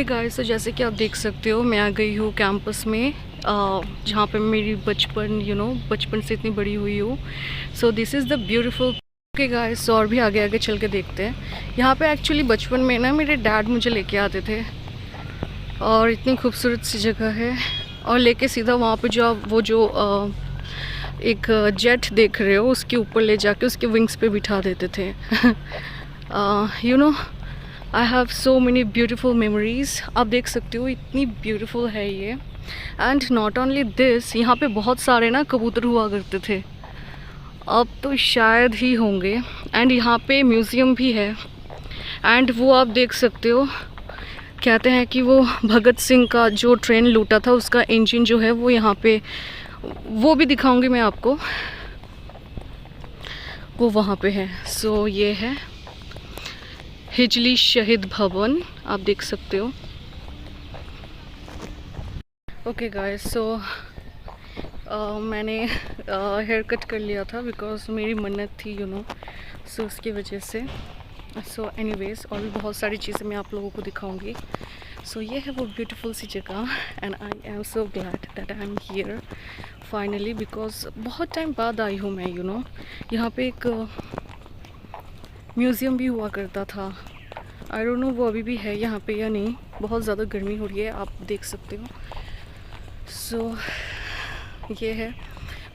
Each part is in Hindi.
ओके गाइस, तो जैसे कि आप देख सकते हो मैं आ गई हूँ कैंपस में, जहाँ पे मेरी बचपन से इतनी बड़ी हुई हूँ। सो this is the beautiful. Okay guys, और भी आगे आगे चल के देखते हैं। यहाँ पे एक्चुअली बचपन में ना मेरे डैड मुझे लेके आते थे, और इतनी खूबसूरत सी जगह है। और लेके सीधा वहाँ पे जो आप एक जेट देख रहे हो, उसके ऊपर ले जाके उसके विंग्स पे बिठा देते थे। I have so many beautiful memories. आप देख सकते हो इतनी ब्यूटीफुल है ये। एंड नॉट ओनली दिस, यहाँ पे बहुत सारे ना कबूतर हुआ करते थे, अब तो शायद ही होंगे। एंड यहाँ पे म्यूज़ियम भी है। एंड वो आप देख सकते हो, कहते हैं कि वो भगत सिंह का जो ट्रेन लूटा था उसका इंजन जो है वो यहाँ पे, वो भी दिखाऊंगी मैं आपको, वो वहाँ पे है। सो ये है हिजली शहीद भवन, आप देख सकते हो। ओके गाइस, सो मैंने हेयर कट कर लिया था बिकॉज मेरी मन्नत थी सो उसकी वजह से। सो एनीवेज, और भी बहुत सारी चीज़ें मैं आप लोगों को दिखाऊंगी। सो ये है वो ब्यूटीफुल सी जगह, and I am so glad that I am here finally, because बहुत टाइम बाद आई हूँ मैं यहाँ पे एक म्यूज़ियम भी हुआ करता था। आई डोंट नो वो अभी भी है यहाँ पे या नहीं, बहुत ज़्यादा गर्मी हो रही है, आप देख सकते हो। सो ये है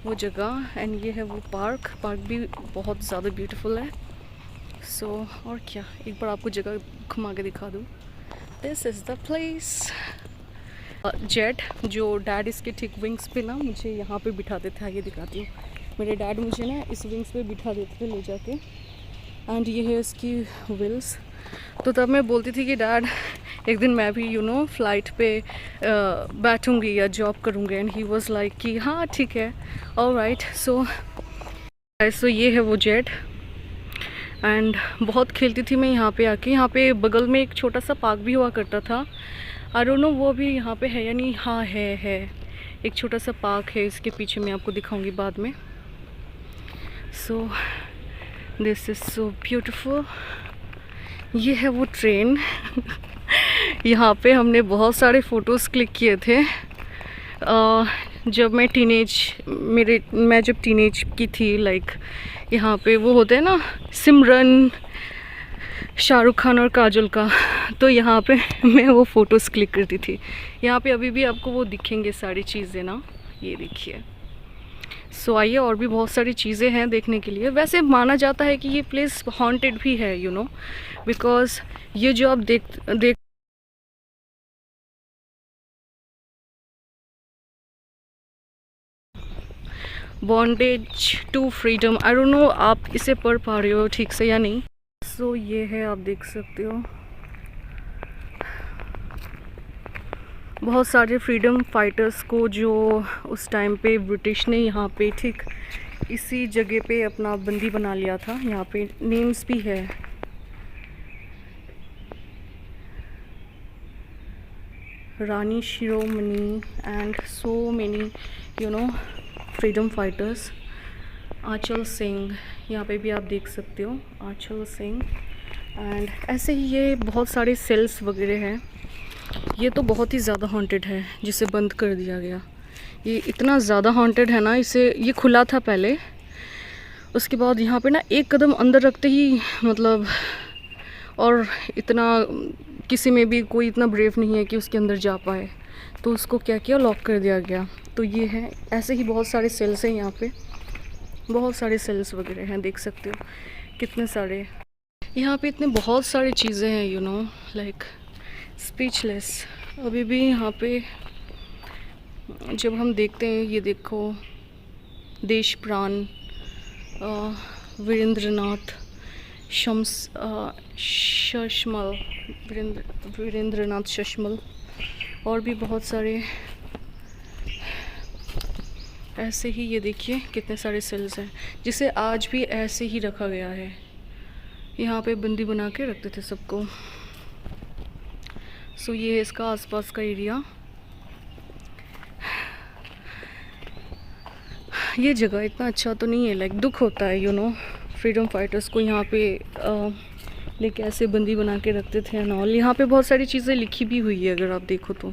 वो जगह, एंड ये है वो पार्क भी बहुत ज़्यादा ब्यूटीफुल है। सो और क्या, एक बार आपको जगह घुमा के दिखा दूँ। This is the place. Jet जो डैड इसके ठीक विंग्स पे ना मुझे यहाँ पे बिठा देते हैं, ये दिखाती हूँ। मेरे डैड मुझे ना इस विंग्स पे बिठा देते थे ले जाके, एंड ये है इसकी व्हील्स। तो तब मैं बोलती थी कि डैड एक दिन मैं भी फ़्लाइट पे बैठूँगी या जॉब करूँगी, एंड ही वाज लाइक कि हाँ ठीक है, ऑलराइट। सो ये है वो जेट, एंड बहुत खेलती थी मैं यहाँ पे आके। यहाँ पे बगल में एक छोटा सा पार्क भी हुआ करता था, आई डोंट नो वो भी यहाँ पे है या नहीं। हाँ है एक छोटा सा पार्क है, इसके पीछे मैं आपको दिखाऊंगी बाद में। सो दिस इज़ सो ब्यूटीफुल। ये है वो ट्रेन। यहाँ पे हमने बहुत सारे फ़ोटोज़ क्लिक किए थे जब मैं जब टीनेज की थी। लाइक यहाँ पे वो होते हैं ना सिमरन, शाहरुख खान और काजोल का, तो यहाँ पे मैं वो फ़ोटोज़ क्लिक करती थी। यहाँ पे अभी भी आपको वो दिखेंगे सारी चीज़ें ना, ये देखिए। सो आइए, और भी बहुत सारी चीज़ें हैं देखने के लिए। वैसे माना जाता है कि ये प्लेस हॉन्टेड भी है बिकॉज ये जो आप देख bondage to freedom, I don't know आप इसे पढ़ पा रहे हो ठीक से या नहीं। सो ये है, आप देख सकते हो बहुत सारे फ्रीडम फाइटर्स को जो उस टाइम पे ब्रिटिश ने यहाँ पे ठीक इसी जगह पे अपना बंदी बना लिया था। यहाँ पे नेम्स भी है, Rani Shiromani and so many freedom fighters. Aanchal Singh, यहाँ पे भी आप देख सकते हो आंचल सिंह। एंड ऐसे ही ये बहुत सारे सेल्स वगैरह हैं। ये तो बहुत ही ज़्यादा हॉन्टेड है, जिसे बंद कर दिया गया। ये इतना ज़्यादा हॉन्टेड है ना, ये खुला था पहले, उसके बाद यहाँ पे ना एक कदम अंदर रखते ही मतलब, और इतना किसी में भी कोई इतना ब्रेव नहीं है कि उसके अंदर जा पाए, तो उसको क्या किया, लॉक कर दिया गया। तो ये है, ऐसे ही बहुत सारे सेल्स हैं यहाँ पे, बहुत सारे सेल्स वगैरह हैं, देख सकते हो कितने सारे। यहाँ पे इतने बहुत सारी चीज़ें हैं लाइक स्पीचलेस। अभी भी यहाँ पे जब हम देखते हैं, ये देखो देश प्राण, वीरेंद्रनाथ शशमल, वीरेंद्रनाथ शशमल, और भी बहुत सारे ऐसे ही। ये देखिए कितने सारे सेल्स हैं, जिसे आज भी ऐसे ही रखा गया है। यहाँ पे बंदी बना के रखते थे सबको। सो ये है इसका आसपास का एरिया। ये जगह इतना अच्छा तो नहीं है, लाइक दुख होता है फ्रीडम फाइटर्स को यहाँ पे लेके ऐसे बंदी बना के रखते थे एंड ऑल। यहाँ पे बहुत सारी चीज़ें लिखी भी हुई है अगर आप देखो तो।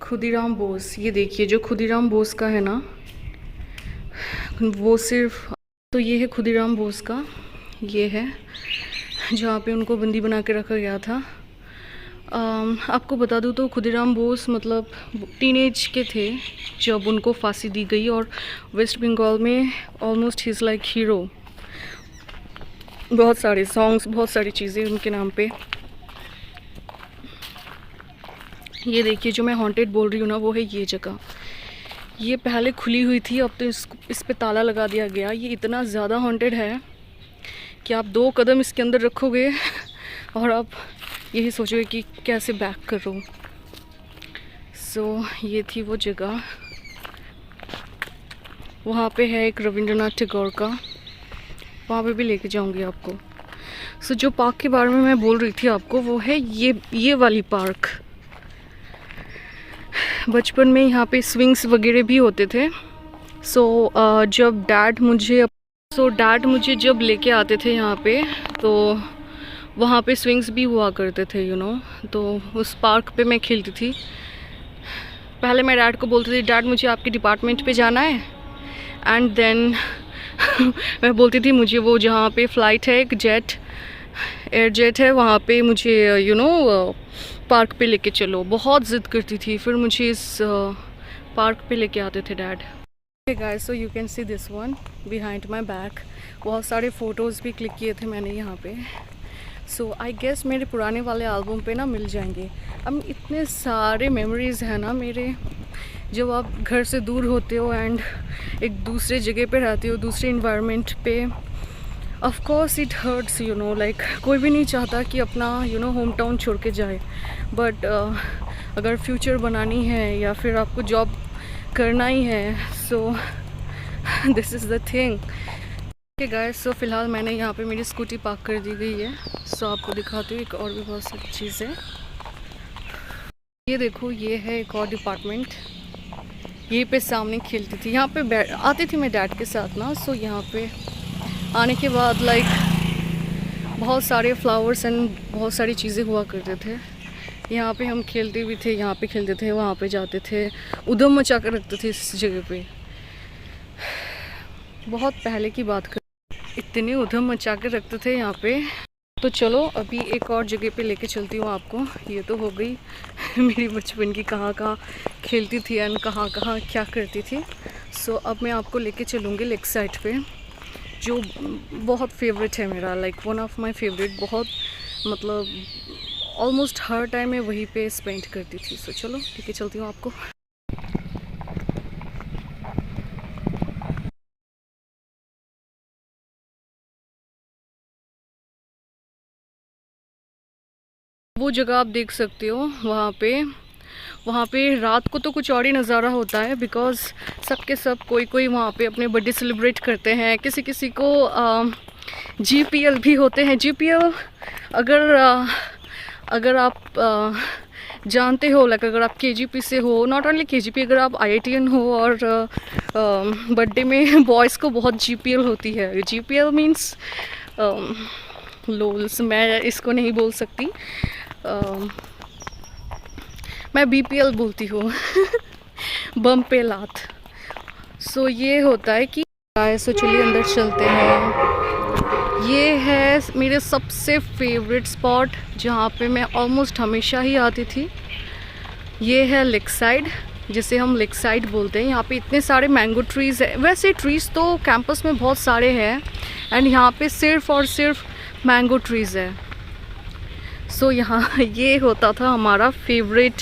खुदीराम बोस, ये देखिए जो खुदीराम बोस का है ना, वो सिर्फ तो ये है खुदीराम बोस का, ये है जहाँ पे उनको बंदी बना के रखा गया था। आपको बता दूँ तो खुदीराम बोस मतलब टीनेज के थे जब उनको फांसी दी गई, और वेस्ट बंगाल में almost he is like hero. बहुत सारे सॉन्ग्स, बहुत सारी चीज़ें उनके नाम पे। ये देखिए जो मैं हॉन्टेड बोल रही हूँ ना, वो है ये जगह। ये पहले खुली हुई थी, अब तो इस पे ताला लगा दिया गया। ये इतना ज़्यादा हॉन्टेड है कि आप 2 कदम इसके अंदर रखोगे और आप यही सोचोगे कि कैसे बैक करो। सो ये थी वो जगह। वहाँ पे है एक रविंद्रनाथ टैगोर का, वहाँ पे भी लेके जाऊँगी आपको। सो जो पार्क के बारे में मैं बोल रही थी आपको, वो है ये वाली पार्क। बचपन में यहाँ पे स्विंग्स वगैरह भी होते थे। सो जब डैड मुझे जब लेके आते थे यहाँ पे, तो वहाँ पे स्विंग्स भी हुआ करते थे तो उस पार्क पे मैं खेलती थी। पहले मैं डैड को बोलती थी, डैड मुझे आपके डिपार्टमेंट पे जाना है, एंड देन मैं बोलती थी मुझे वो जहाँ पे फ़्लाइट है, एक एयर जेट है, वहाँ पे मुझे पार्क पे लेके चलो। बहुत ज़िद करती थी, फिर मुझे इस पार्क पे लेके आते थे dad. Guys, so you can see this one behind my back. बहुत सारे फ़ोटोज़ भी क्लिक किए थे मैंने यहाँ पे। सो आई गेस मेरे पुराने वाले एल्बम पे ना मिल जाएंगे। अब इतने सारे मेमोरीज़ हैं ना मेरे, जब आप घर से दूर होते हो एंड एक दूसरे जगह पे रहते हो, दूसरे इन्वायरमेंट पे। Of course it hurts like कोई भी नहीं चाहता कि अपना होम टाउन छोड़ के जाए, बट अगर फ्यूचर बनानी है या फिर आपको जॉब करना ही है, so this is the thing. Okay guys, so फ़िलहाल मैंने यहाँ पे मेरी स्कूटी पार्क कर दी गई है। सो आपको दिखाती हूँ एक और भी बहुत सारी चीज़ें। ये देखो, ये है एक और डिपार्टमेंट। ये पे सामने खेलती थी, यहाँ पे आती थी मैं डैड के साथ ना। सो यहाँ पे आने के बाद लाइक बहुत सारे फ्लावर्स एंड बहुत सारी चीज़ें हुआ करते थे। यहाँ पे हम खेलते भी थे, यहाँ पे खेलते थे, वहाँ पे जाते थे, उधम मचा कर रखते थे इस जगह पे। बहुत पहले की बात कर, इतने उधम मचा कर रखते थे यहाँ पे। तो चलो अभी एक और जगह पे लेके चलती हूँ आपको। ये तो हो गई मेरी बचपन की, कहाँ कहाँ खेलती थी एंड कहाँ कहाँ क्या करती थी। सो अब मैं आपको लेके चलूँगी लेक साइड पे, जो बहुत फेवरेट है मेरा, like one of my favourite. बहुत मतलब ऑलमोस्ट हर टाइम मैं वहीं पे स्पेंड करती थी। सो चलो लेके चलती हूँ आपको। वो जगह आप देख सकते हो, वहाँ पे रात को तो कुछ और ही नज़ारा होता है, बिकॉज़ सबके सब कोई वहाँ पे अपने बर्थडे सेलिब्रेट करते हैं। किसी किसी को GPL भी होते हैं। GPL अगर आप जानते हो, लाइक अगर आप KGP से हो, नॉट ओनली KGP, अगर आप IITian हो और बर्थडे में बॉयज़ को बहुत GPL होती है। GPL मीन्स लोल्स, मैं इसको नहीं बोल सकती, मैं BPL बोलती हूँ बम पे लात। सो ये होता है कि सो चलिए अंदर चलते हैं। ये है मेरे सबसे फेवरेट स्पॉट, जहाँ पे मैं ऑलमोस्ट हमेशा ही आती थी। ये है लेक साइड, जिसे हम लेक साइड बोलते हैं। यहाँ पे इतने सारे मैंगो ट्रीज़ है। वैसे ट्रीज़ तो कैंपस में बहुत सारे हैं, एंड यहाँ पे सिर्फ़ और सिर्फ मैंगो ट्रीज़ है। सो यहाँ ये होता था हमारा फेवरेट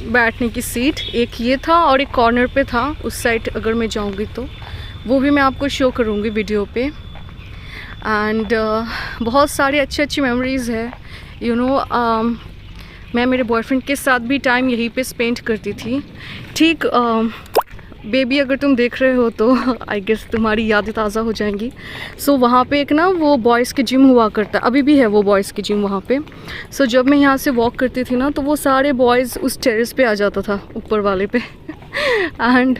बैठने की सीट। एक ये था और एक कॉर्नर पे था उस साइड, अगर मैं जाऊँगी तो वो भी मैं आपको शो करूँगी वीडियो पे। एंड बहुत सारे अच्छी मेमोरीज़ है। मैं मेरे बॉयफ्रेंड के साथ भी टाइम यहीं पे स्पेंड करती थी। ठीक बेबी, अगर तुम देख रहे हो तो आई गेस तुम्हारी यादें ताज़ा हो जाएंगी। सो वहाँ पे एक ना वो बॉयज़ के जिम हुआ करता, अभी भी है वो बॉयज़ की जिम वहाँ पे। सो जब मैं यहाँ से वॉक करती थी ना, तो वो सारे बॉयज़ उस टेरेस पे आ जाता था, ऊपर वाले पे। एंड